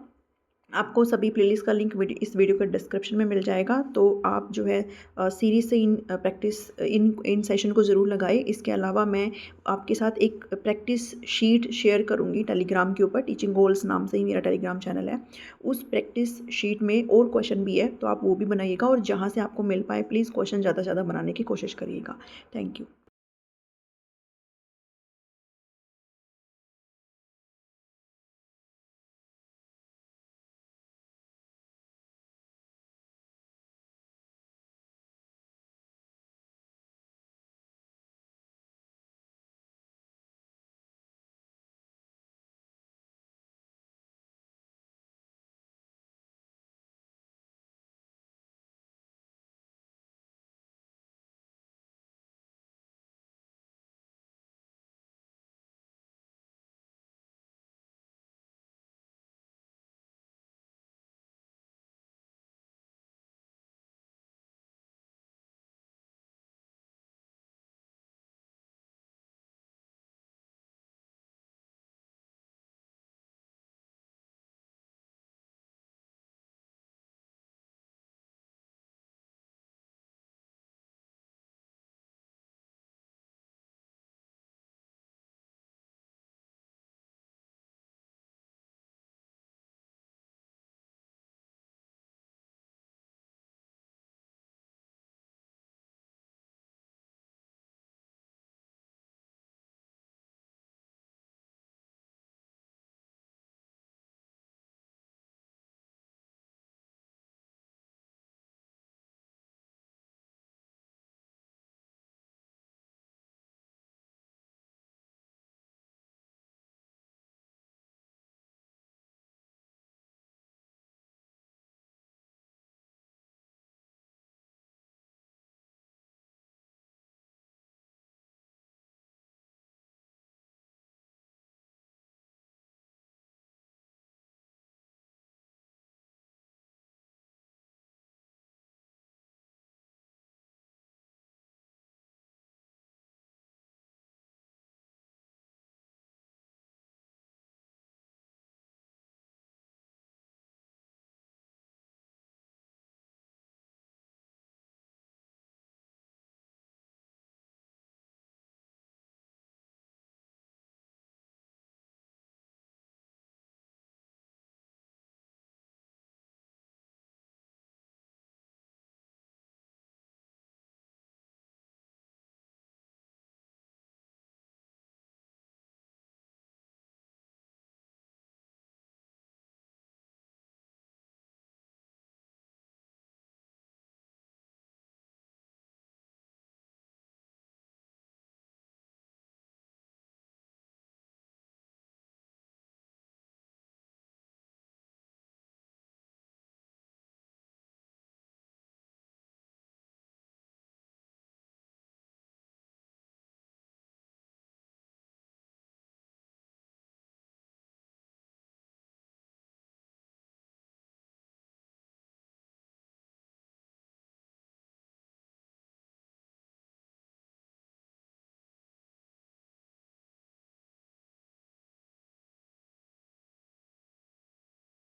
आपको सभी प्लेलिस्ट का लिंक इस वीडियो के डिस्क्रिप्शन में मिल जाएगा, तो आप जो है सीरीज से इन प्रैक्टिस इन सेशन को ज़रूर लगाएं। इसके अलावा मैं आपके साथ एक प्रैक्टिस शीट शेयर करूंगी टेलीग्राम के ऊपर, टीचिंग गोल्स नाम से ही मेरा टेलीग्राम चैनल है। उस प्रैक्टिस शीट में और क्वेश्चन भी है, तो आप वो भी बनाइएगा, और जहाँ से आपको मिल पाए प्लीज़ क्वेश्चन ज़्यादा से ज़्यादा बनाने की कोशिश करिएगा। Thank you.